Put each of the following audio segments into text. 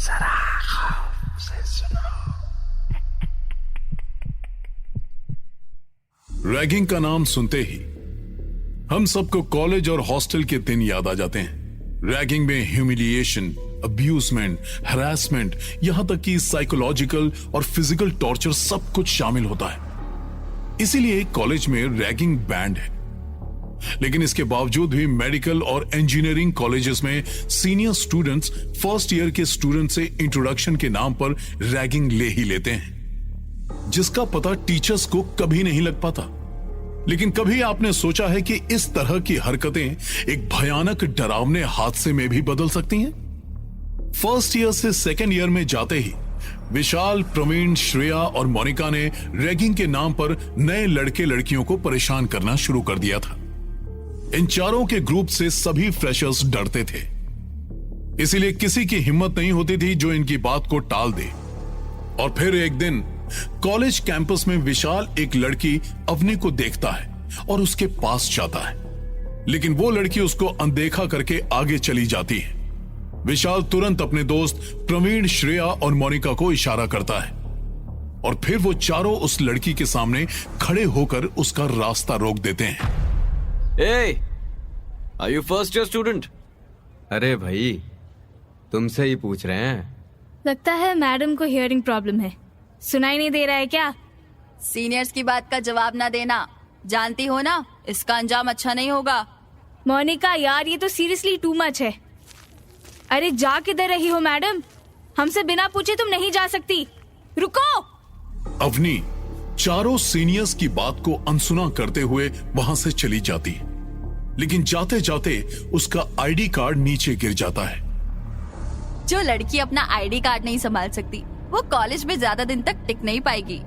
जरा खौफ से सुनो। रैगिंग का नाम सुनते ही हम सबको कॉलेज और हॉस्टल के दिन याद आ जाते हैं। रैगिंग में ह्यूमिलिएशन, अब्यूजमेंट, हरासमेंट, यहां तक कि साइकोलॉजिकल और फिजिकल टॉर्चर सब कुछ शामिल होता है। इसीलिए कॉलेज में रैगिंग बैंड है। लेकिन इसके बावजूद भी मेडिकल और इंजीनियरिंग कॉलेजेस में सीनियर स्टूडेंट्स फर्स्ट ईयर के स्टूडेंट से इंट्रोडक्शन के नाम पर रैगिंग ले ही लेते हैं, जिसका पता टीचर्स को कभी नहीं लग पाता। लेकिन कभी आपने सोचा है कि इस तरह की हरकतें एक भयानक डरावने हादसे में भी बदल सकती हैं? फर्स्ट ईयर से सेकेंड ईयर में जाते ही विशाल, प्रवीण, श्रेया और मोनिका ने रैगिंग के नाम पर नए लड़के लड़कियों को परेशान करना शुरू कर दिया था। इन चारों के ग्रुप से सभी फ्रेशर्स डरते थे, इसीलिए किसी की हिम्मत नहीं होती थी जो इनकी बात को टाल दे। और फिर एक दिन कॉलेज कैंपस में विशाल एक लड़की अवनी को देखता है और उसके पास जाता है, लेकिन वो लड़की उसको अनदेखा करके आगे चली जाती है। विशाल तुरंत अपने दोस्त प्रवीण, श्रेया और मोनिका को इशारा करता है और फिर वो चारों उस लड़की के सामने खड़े होकर उसका रास्ता रोक देते हैं। Hey, are you first year student? अरे भाई, तुमसे ही पूछ रहे हैं। लगता है मैडम को हियरिंग प्रॉब्लम है। सुनाई नहीं दे रहा है क्या? सीनियर्स की बात का जवाब ना देना, जानती हो ना इसका अंजाम अच्छा नहीं होगा। मोनिका यार, ये तो सीरियसली टू मच है। अरे जा किधर रही हो मैडम? हमसे बिना पूछे तुम नहीं जा सकती, रुको। अवनी चारों सीनियर्स की बात को अनसुना करते हुए वहां से चली जाती, लेकिन जाते जाते उसका आईडी कार्ड नीचे गिर जाता है। जो लड़की अपना आईडी कार्ड नहीं संभाल सकती वो कॉलेज में ज्यादा दिन तक टिक नहीं पाएगी।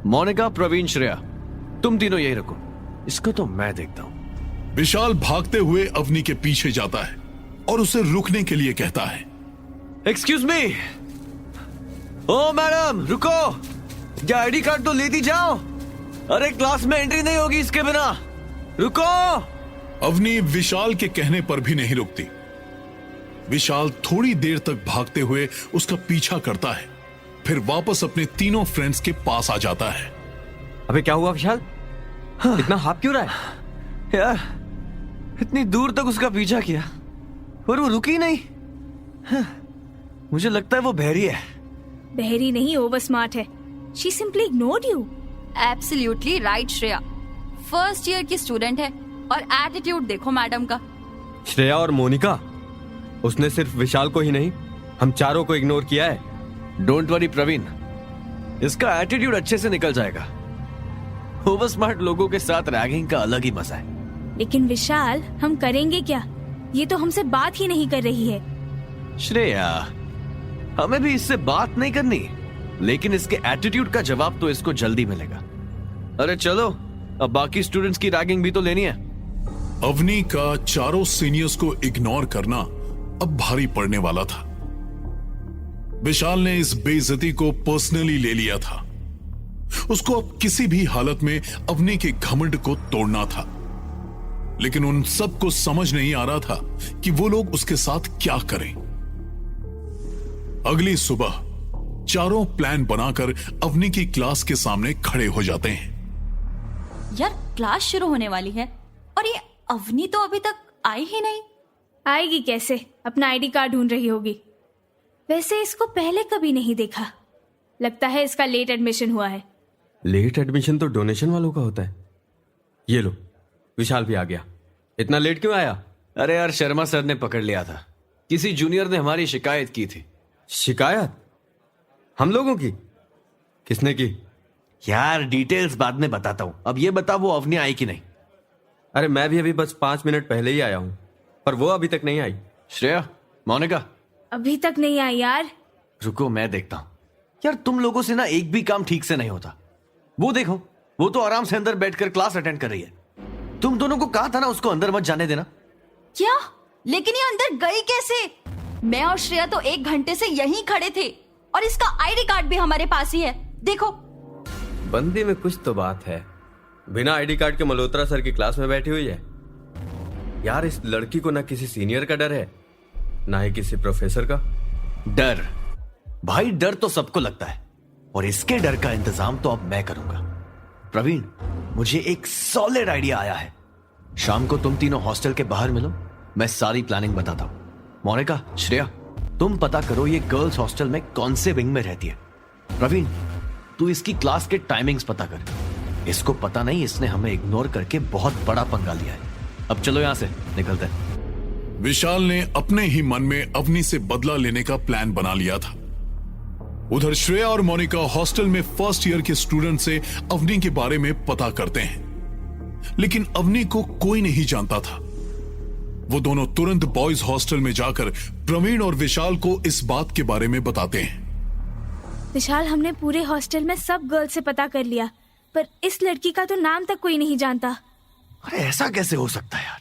मोनिका, प्रवीण, श्रेया, तुम तीनों यही रखो, इसको तो मैं देखता हूँ। विशाल भागते हुए अवनी के पीछे जाता है और उसे रुकने के लिए कहता है। Excuse me. ओ मैडम, रुको, ये आईडी कार्ड तो लेती जाओ। अरे क्लास में एंट्री नहीं होगी इसके बिना, रुको। अवनी विशाल के कहने पर भी नहीं रुकती। विशाल थोड़ी देर तक भागते हुए उसका पीछा करता है, फिर वापस अपने तीनों फ्रेंड्स के पास आ जाता है। अबे क्या हुआ विशाल? इतना हाफ क्यों रहा है? यार, इतनी दूर तक उसका पीछा किया और वो रुकी नहीं। मुझे लगता है वो बहरी है। बहरी नहीं, ओवर स्मार्ट है। She simply ignored you. Absolutely right Shreya, first year की स्टूडेंट है और एटीट्यूड देखो मैडम का। श्रेया और मोनिका, उसने सिर्फ विशाल को ही नहीं, हम चारों को इग्नोर किया है। डोंट वरी प्रवीण, इसका एटीट्यूड अच्छे से निकल जाएगा। ओवर स्मार्ट लोगों के साथ रैगिंग का अलग ही मजा है। लेकिन विशाल, हम करेंगे क्या? ये तो हमसे बात ही नहीं कर रही है। श्रेया, हमें भी इससे बात नहीं करनी, लेकिन इसके एटीट्यूड का जवाब तो इसको जल्दी मिलेगा। अरे चलो, अब बाकी स्टूडेंट्स की रैगिंग भी तो लेनी है। अवनी का चारों सीनियर्स को इग्नोर करना अब भारी पड़ने वाला था। विशाल ने इस बेइज्जती को पर्सनली ले लिया था। उसको अब किसी भी हालत में अवनी के घमंड को तोड़ना था, लेकिन उन सबको समझ नहीं आ रहा था कि वो लोग उसके साथ क्या करें। अगली सुबह चारों प्लान बनाकर अवनी की क्लास के सामने खड़े हो जाते हैं। यार क्लास शुरू होने वाली है और ये अवनी तो अभी तक आई ही नहीं। आएगी कैसे? अपना आईडी कार्ड ढूंढ रही होगी। वैसे इसको पहले कभी नहीं देखा। लगता है इसका लेट एडमिशन हुआ है। लेट एडमिशन तो डोनेशन वालों का होता है। ये लो, विशाल भी आ गया। इतना लेट क्यों आया? अरे यार, शर्मा सर ने पकड़ लिया था। किसी जूनियर ने हमारी शिकायत की थी। शिकायत? हम लोगों की? किसने की? यार डिटेल्स बाद में बताता हूं, अब ये बता वो अवनी आई कि नहीं? अरे मैं भी अभी बस 5 मिनट पहले ही आया हूं, पर वो अभी तक नहीं आई। श्रेया, मोनिका, अभी तक नहीं आई यार। रुको मैं देखता हूं। यार तुम लोगों से ना एक भी काम ठीक से नहीं होता। वो देखो, वो तो आराम से अंदर बैठकर क्लास अटेंड कर रही है। तुम दोनों को कहा था ना उसको अंदर मत जाने देना। क्या? लेकिन ये अंदर गई कैसे? मैं और श्रेया तो 1 घंटे से यहीं खड़े थे और इसका आईडी कार्ड भी हमारे पास ही है, देखो। बंदी में कुछ तो बात है। बिना आईडी कार्ड के मल्होत्रा सर की क्लास में बैठी हुई है। यार इस लड़की को ना किसी सीनियर का डर है, ना ही किसी प्रोफेसर का। डर भाई डर तो सबको लगता है, और इसके डर का इंतजाम तो अब मैं करूंगा। प्रवीण, मुझे एक सॉलिड आइडिया आया है। शाम को तुम तीनों हॉस्टल के बाहर मिलो, मैं सारी प्लानिंग बताता हूं। मोनिका, श्रेया, तुम पता करो ये गर्ल्स हॉस्टल में कौन से विंग में रहती है। प्रवीण, तू इसकी क्लास के टाइमिंग्स पता कर। इसको पता नहीं इसने हमें इग्नोर करके बहुत बड़ा पंगा लिया है। अब चलो यहां से निकलते हैं। विशाल ने अपने ही मन में अवनी से बदला लेने का प्लान बना लिया था। उधर श्रेया और मोनिका हॉस्टल में फर्स्ट ईयर के स्टूडेंट से अवनी के बारे में पता करते हैं, लेकिन अवनी को कोई नहीं जानता था। वो दोनों तुरंत बॉयज हॉस्टल में जाकर प्रवीण और विशाल को इस बात के बारे में बताते हैं। विशाल, हमने पूरे हॉस्टल में सब गर्ल्स से पता कर लिया, पर इस लड़की का तो नाम तक कोई नहीं जानता। अरे ऐसा कैसे हो सकता है यार?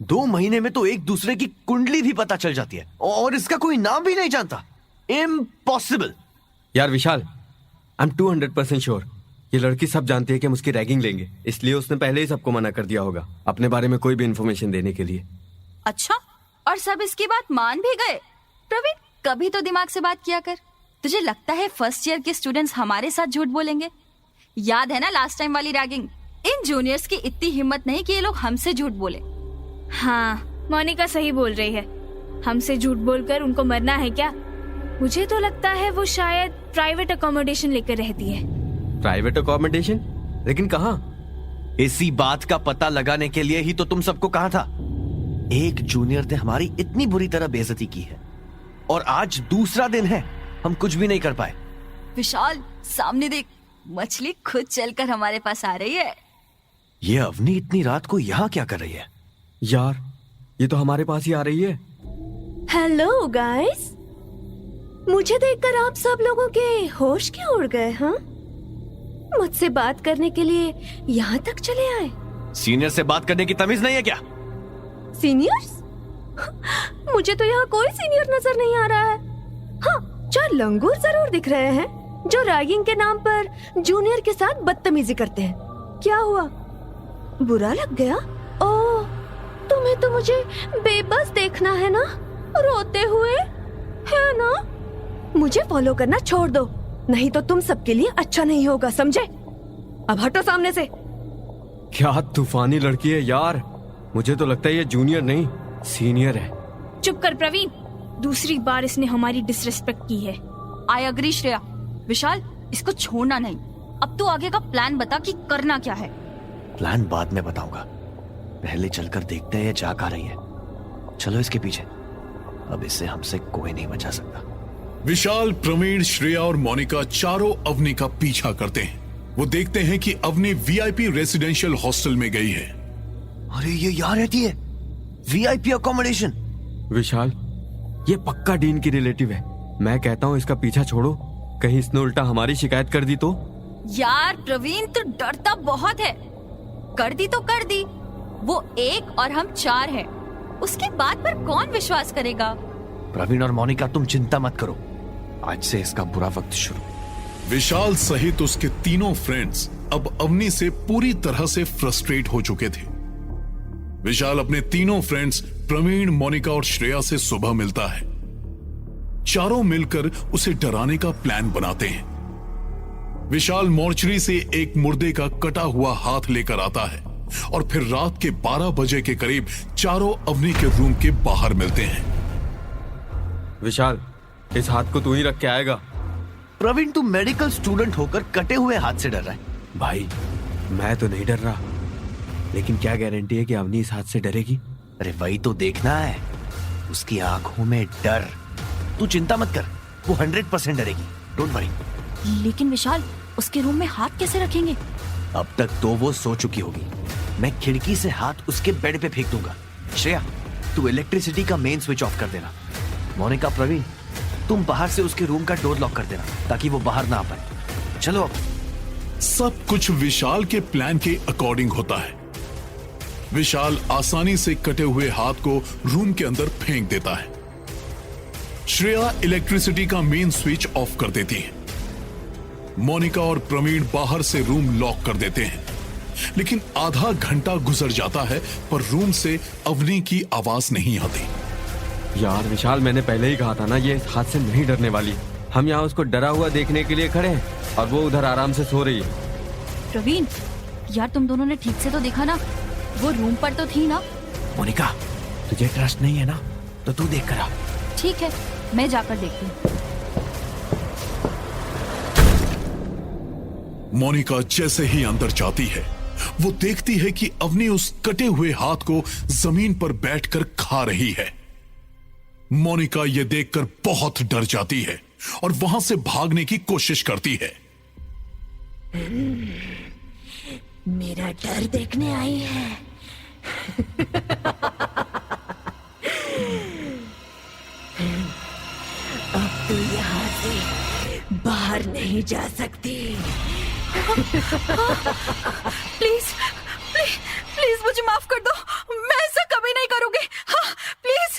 2 महीने में तो एक दूसरे की कुंडली भी पता चल जाती है, और इसका कोई नाम भी नहीं जानता। इम्पॉसिबल। यार विशाल, आई एम 200% श्योर ये लड़की सब जानती है कि हम उसकी रैगिंग लेंगे, इसलिए उसने पहले ही सबको मना कर दिया होगा अपने बारे में कोई भी इंफॉर्मेशन देने के लिए। अच्छा, और सब इसकी बात मान भी गए? प्रवीण, कभी तो दिमाग से बात किया कर। तुझे लगता है फर्स्ट ईयर के स्टूडेंट्स हमारे साथ झूठ बोलेंगे? याद है ना लास्ट टाइम वाली रैगिंग? इन जूनियर्स की इतनी हिम्मत नहीं कि ये लोग हमसे झूठ बोले। हाँ, मोनिका सही बोल रही है। हमसे झूठ बोलकर उनको मरना है क्या? मुझे तो लगता है वो शायद प्राइवेट अकोमोडेशन लेकर रहती है। Private accommodation? लेकिन कहाँ? इसी बात का पता लगाने के लिए ही तो तुम सबको कहा था। एक जूनियर ने हमारी इतनी बुरी तरह बेइज्जती की है, और आज दूसरा दिन है, हम कुछ भी नहीं कर पाए। विशाल, सामने देख, मछली खुद चलकर हमारे पास आ रही है। ये अवनी इतनी रात को यहाँ क्या कर रही है? यार, ये तो हमारे पास ही आ रही है। हेलो गाइस, मुझे देखकर आप सब लोगों के होश क्यों उड़ गए? हाँ, मुझसे बात करने के लिए यहाँ तक चले आए? सीनियर से बात करने की तमीज नहीं है क्या? सीनियर्स? मुझे तो यहाँ कोई सीनियर नजर नहीं आ रहा है। हाँ, 4 लंगूर जरूर दिख रहे हैं जो रैगिंग के नाम पर जूनियर के साथ बदतमीजी करते हैं। क्या हुआ, बुरा लग गया? ओह, तुम्हें तो मुझे बेबस देखना है ना, रोते हुए, है ना? मुझे फॉलो करना छोड़ दो, नहीं तो तुम सबके लिए अच्छा नहीं होगा, समझे? अब हटो सामने से। क्या तूफानी लड़की है यार, मुझे तो लगता है ये जूनियर नहीं सीनियर है। चुप कर प्रवीण, दूसरी बार इसने हमारी डिसरिस्पेक्ट की है। I agree Shreya. विशाल, इसको छोड़ना नहीं। अब तू आगे का प्लान बता कि करना क्या है। प्लान बाद में बताऊंगा, पहले चलकर देखते हैं ये जा कहाँ रही है। चलो इसके पीछे, अब इससे हमसे कोई नहीं बचा सकता। विशाल, प्रवीण, श्रेया और मोनिका चारों अवनी का पीछा करते हैं। वो देखते हैं कि अवनी वीआईपी रेसिडेंशियल हॉस्टल में गई है। अरे ये यहाँ रहती है, वीआईपी अकोमोडेशन। विशाल, ये पक्का डीन की रिलेटिव है। मैं कहता हूँ इसका पीछा छोड़ो, कहीं इसने उल्टा हमारी शिकायत कर दी तो। यार प्रवीण, तू डरता बहुत है। कर दी तो कर दी, वो 1 और हम 4 हैं। उसकी बात पर कौन विश्वास करेगा? प्रवीण और मोनिका, तुम चिंता मत करो, आज से इसका बुरा वक्त शुरू। विशाल सहित उसके तीनों फ्रेंड्स अब अवनी से पूरी तरह से फ्रस्ट्रेट हो चुके थे। विशाल अपने तीनों फ्रेंड्स प्रवीण, मोनिका और श्रेया से सुबह मिलता है। चारों मिलकर उसे डराने का प्लान बनाते हैं। विशाल मोर्चरी से एक मुर्दे का कटा हुआ हाथ लेकर आता है, और फिर रात के 12 बजे के करीब चारों अवनी के रूम के बाहर मिलते हैं। विशाल, इस हाथ को तू ही रख के आएगा। प्रवीण, तू मेडिकल स्टूडेंट होकर कटे हुए हाथ से डर रहा है? भाई, मैं तो नहीं डर रहा, लेकिन क्या गारंटी है कि अवनी इस हाथ से डरेगी? अरे वही तो देखना है, उसकी आंखों में डर। तू चिंता मत कर, वो 100% डरेगी, डोंट वरी। लेकिन विशाल, उसके रूम में हाथ कैसे रखेंगे? अब तक तो वो सो चुकी होगी। मैं खिड़की से हाथ उसके बेड पे फेंक दूंगा। श्रेया, तू इलेक्ट्रिसिटी का मेन स्विच ऑफ कर देना। मोनिका, प्रवीण, तुम बाहर से उसके रूम का डोर लॉक कर देना ताकि वो बाहर ना आ पाए। चलो अब। सब कुछ विशाल के प्लान के अकॉर्डिंग होता है। विशाल आसानी से कटे हुए हाथ को रूम के अंदर फेंक देता है। श्रेया इलेक्ट्रिसिटी का मेन स्विच ऑफ कर देती है। मोनिका और प्रवीण बाहर से रूम लॉक कर देते हैं, लेकिन आधा घंटा गुजर जाता है पर रूम से अवनी की आवाज नहीं आती। यार विशाल, मैंने पहले ही कहा था ना, ये इस हाथ से नहीं डरने वाली। हम यहाँ उसको डरा हुआ देखने के लिए खड़े हैं और वो उधर आराम से सो रही है। प्रवीण, यार तुम दोनों ने ठीक से तो देखा ना, वो रूम पर तो थी ना? मोनिका, तुझे ट्रस्ट नहीं है ना, तो तू देख कर आ। ठीक है, मैं जाकर देखती हूँ। मोनिका जैसे ही अंदर जाती है, वो देखती है कि अवनी उस कटे हुए हाथ को जमीन पर बैठकर खा रही है। मोनिका ये देखकर बहुत डर जाती है और वहां से भागने की कोशिश करती है। मेरा डर देखने आई है। अब तू यहाँ से बाहर नहीं जा सकती। प्लीज प्लीज प्लीज मुझे माफ कर दो, मैं ऐसा कभी नहीं करूंगी। हाँ, प्लीज।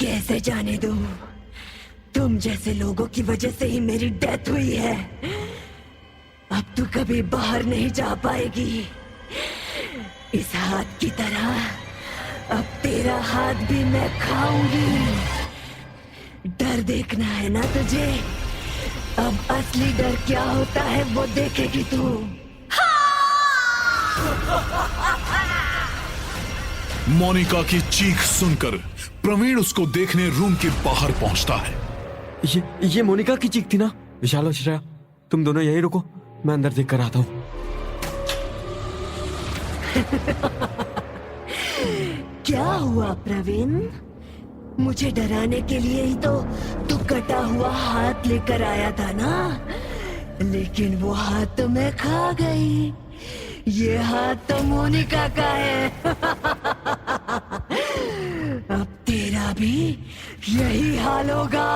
कैसे जाने दूं? तुम जैसे लोगों की वजह से ही मेरी डेथ हुई है। अब तू कभी बाहर नहीं जा पाएगी। इस हाथ की तरह अब तेरा हाथ भी मैं खाऊंगी। डर देखना है ना तुझे? अब असली डर क्या होता है वो देखेगी तू। मोनिका की चीख सुनकर प्रवीण उसको देखने रूम के बाहर पहुंचता है। ये मोनिका की चीख थी ना? विशाल और श्रेया, तुम दोनों यहीं रुको, मैं अंदर देख कर आता हूँ। क्या हुआ प्रवीण? मुझे डराने के लिए ही तो तू कटा हुआ हाथ लेकर आया था ना, लेकिन वो हाथ तो मैं खा गई। ये हाथ तो मोनिका का है। अब तेरा भी यही हाल होगा।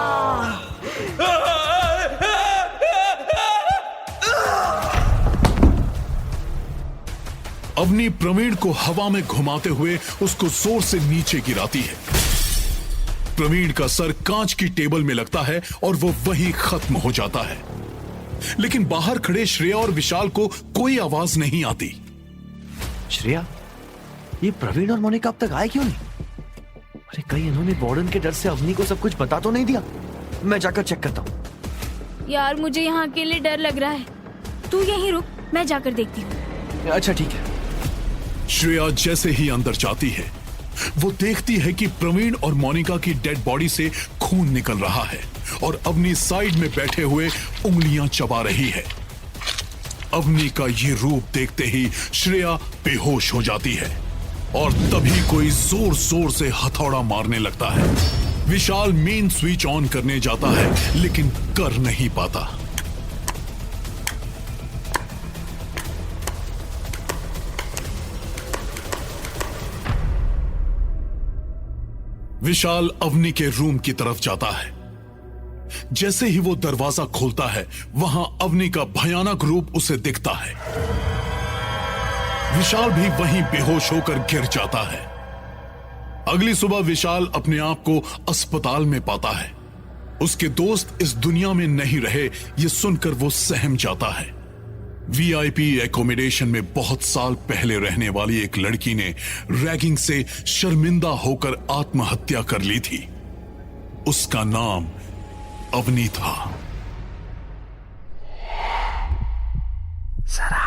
अवनी प्रवीण को हवा में घुमाते हुए उसको जोर से नीचे गिराती है। प्रवीण का सर कांच की टेबल में लगता है और वो वहीं खत्म हो जाता है। लेकिन बाहर खड़े श्रेया और विशाल को कोई आवाज नहीं आती। श्रेया, ये प्रवीण और मोनिका अब तक आए क्यों नहीं? अरे कहीं इन्होंने वार्डन के डर से अवनी को सब कुछ बता तो नहीं दिया? मैं जाकर चेक करता हूँ। यार मुझे यहाँ अकेले डर लग रहा है, तू यहीं रुक, मैं जाकर देखती हूँ। अच्छा ठीक है। श्रेया जैसे ही अंदर जाती है, वो देखती है कि प्रवीण और मोनिका की डेड बॉडी से खून निकल रहा है और अवनी साइड में बैठे हुए उंगलियां चबा रही है। अवनी का ये रूप देखते ही श्रेया बेहोश हो जाती है और तभी कोई जोर जोर से हथौड़ा मारने लगता है। विशाल मेन स्विच ऑन करने जाता है लेकिन कर नहीं पाता। विशाल अवनी के रूम की तरफ जाता है। जैसे ही वो दरवाजा खोलता है, वहां अवनी का भयानक रूप उसे दिखता है। विशाल भी वहीं बेहोश होकर गिर जाता है। अगली सुबह विशाल अपने आप को अस्पताल में पाता है। उसके दोस्त इस दुनिया में नहीं रहे, ये सुनकर वो सहम जाता है। वीआईपी एकोमोडेशन में बहुत साल पहले रहने वाली एक लड़की ने रैगिंग से शर्मिंदा होकर आत्महत्या कर ली थी। उसका नाम अवनी था। जरा